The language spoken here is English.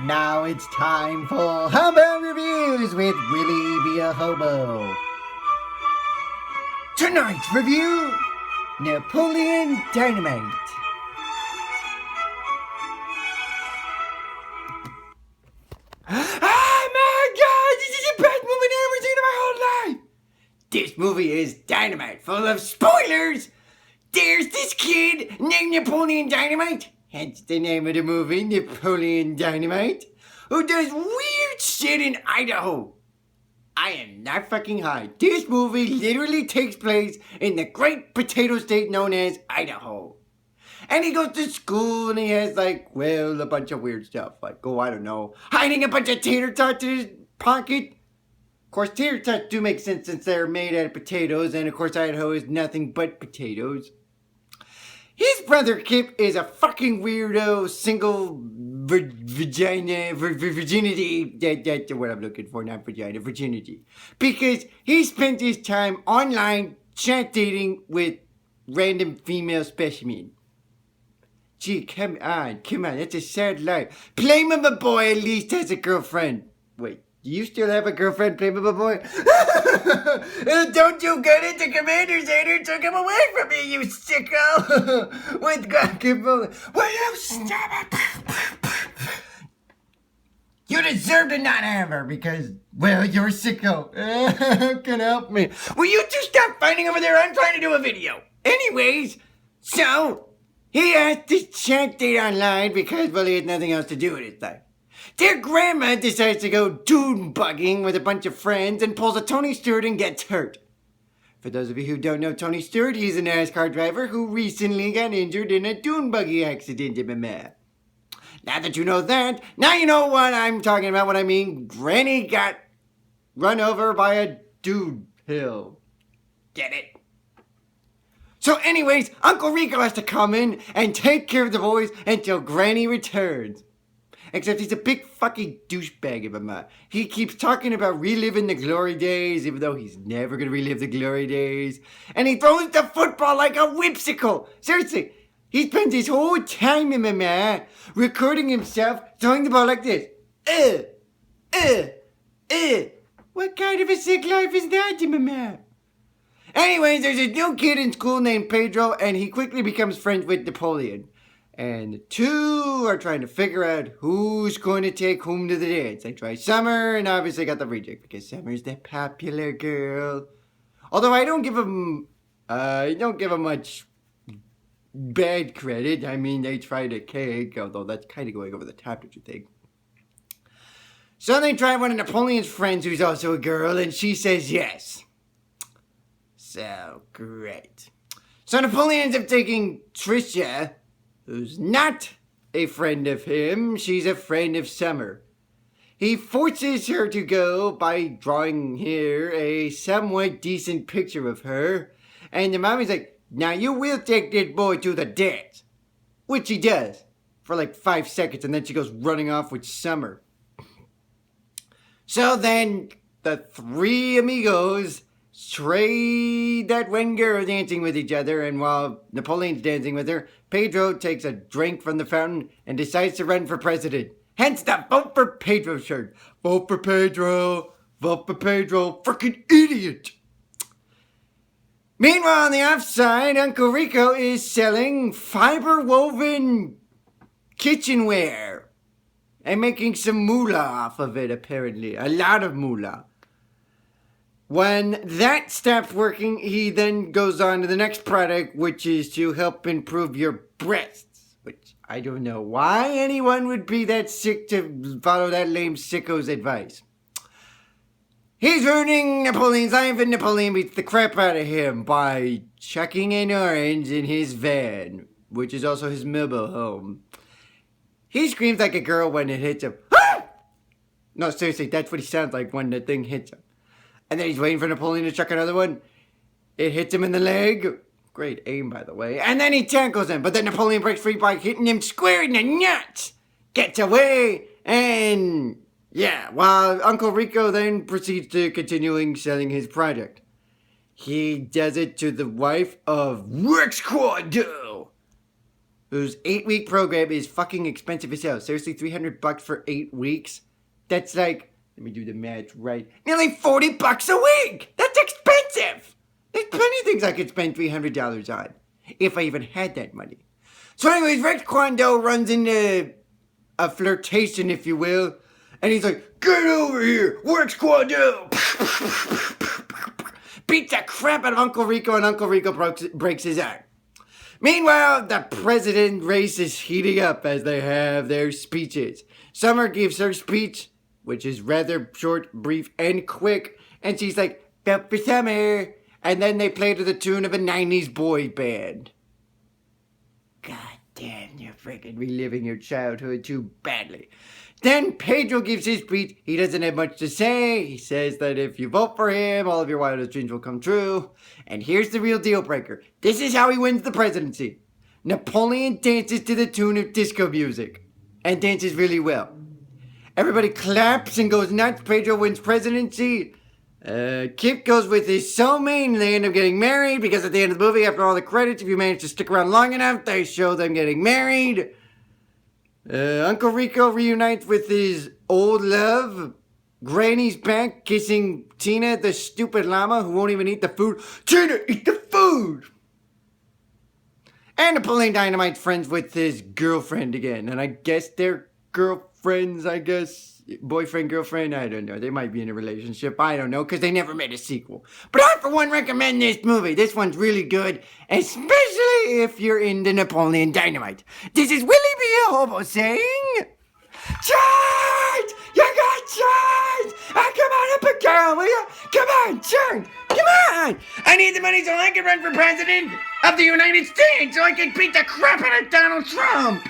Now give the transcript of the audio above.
Now it's time for Hobo Reviews with Willie B.A. Hobo. Tonight's review, Napoleon Dynamite. Oh my god, this is the best movie I've ever seen in my whole life! This movie is dynamite, full of spoilers! There's this kid named Napoleon Dynamite, hence the name of the movie, Napoleon Dynamite, who does weird shit in Idaho. I am not fucking high. This movie literally takes place in the great potato state known as Idaho. And he goes to school and he has a bunch of weird stuff. I don't know, hiding a bunch of tater tots in his pocket. Of course, tater tots do make sense since they're made out of potatoes, and of course Idaho is nothing but potatoes. His brother Kip is a fucking weirdo, single virginity. That's what I'm looking for, not vagina, virginity. Because he spent his time online chat dating with random female specimen. Gee, come on, that's a sad life. Playmama Boy at least has a girlfriend. Wait, do you still have a girlfriend, Playmama Boy? Don't you get it? The Commander Zader took him away from me, you sicko! With guacamole. Will you stop it? You deserve to not have her because, you're a sicko. Can help me. Will you two stop fighting over there? I'm trying to do a video. Anyways, so he has to chat date online because, he has nothing else to do with his life. Their grandma decides to go dune bugging with a bunch of friends and pulls a Tony Stewart and gets hurt. For those of you who don't know Tony Stewart, he's a NASCAR driver who recently got injured in a dune buggy accident. Now that you know that, now you know what I'm talking about when I mean Granny got run over by a dude hill. Get it? So anyways, Uncle Rico has to come in and take care of the boys until Granny returns. Except he's a big fucking douchebag of a man. He keeps talking about reliving the glory days, even though he's never going to relive the glory days. And he throws the football like a whipsicle. Seriously, he spends his whole time in my man recording himself throwing the ball like this. What kind of a sick life is that, my man? Anyways, there's a new kid in school named Pedro, and he quickly becomes friends with Napoleon. And the two are trying to figure out who's going to take whom to the dance. They try Summer, and obviously got the reject because Summer's the popular girl. Although I don't give them much bad credit. I mean, they tried a cake, although that's kind of going over the top, don't you think? So they try one of Napoleon's friends, who's also a girl, and she says yes. So great. So Napoleon ends up taking Trisha, who's not a friend of him. She's a friend of Summer. He forces her to go by drawing here a somewhat decent picture of her. And the mommy's like, now you will take this boy to the dance. Which he does for 5 seconds, and then she goes running off with Summer. So then the three amigos trade that one girl dancing with each other, and while Napoleon's dancing with her, Pedro takes a drink from the fountain and decides to run for president. Hence the Vote for Pedro shirt. Vote for Pedro. Vote for Pedro. Frickin' idiot. Meanwhile, on the offside, Uncle Rico is selling fiber-woven kitchenware and making some moolah off of it, apparently. A lot of moolah. When that stops working, he then goes on to the next product, which is to help improve your breasts. Which I don't know why anyone would be that sick to follow that lame sicko's advice. He's ruining Napoleon's life, and Napoleon beats the crap out of him by chucking an orange in his van, which is also his mobile home. He screams like a girl when it hits him. Ah! No, seriously, that's what he sounds like when the thing hits him. And then he's waiting for Napoleon to chuck another one. It hits him in the leg. Great aim, by the way. And then he tackles him. But then Napoleon breaks free by hitting him square in the nuts. Gets away. And while Uncle Rico then proceeds to continuing selling his product. He does it to the wife of Rex Quado, whose 8-week program is fucking expensive as hell. Seriously, $300 for 8 weeks? That's like, let me do the math right, nearly $40 a week! That's expensive! There's plenty of things I could spend $300 on, if I even had that money. So anyways, Rex Kwon runs into a flirtation, if you will, and he's like, get over here, Rex Kwon! Beats the crap out of Uncle Rico, and Uncle Rico breaks his arm. Meanwhile, the president race is heating up as they have their speeches. Summer gives her speech, which is rather short, brief, and quick, and she's like, vote for Summer, and then they play to the tune of a 90s boy band. God damn, you're freaking reliving your childhood too badly. Then Pedro gives his speech. He doesn't have much to say. He says that if you vote for him, all of your wildest dreams will come true. And here's the real deal breaker. This is how he wins the presidency. Napoleon dances to the tune of disco music. And dances really well. Everybody claps and goes nuts. Pedro wins presidency. Kip goes with his soulmate and they end up getting married because at the end of the movie, after all the credits, if you manage to stick around long enough, they show them getting married. Uncle Rico reunites with his old love. Granny's back kissing Tina, the stupid llama who won't even eat the food. Tina, eat the food! And Napoleon Dynamite's friends with his girlfriend again. And I guess they're girlfriends, boyfriend, girlfriend, I don't know. They might be in a relationship, I don't know, because they never made a sequel. But I, for one, recommend this movie. This one's really good, especially if you're into Napoleon Dynamite. This is Willie B.A. Hobo saying, charge! You got charge! Come on up a girl, will you? Come on, charge! Come on! I need the money so I can run for president of the United States so I can beat the crap out of Donald Trump!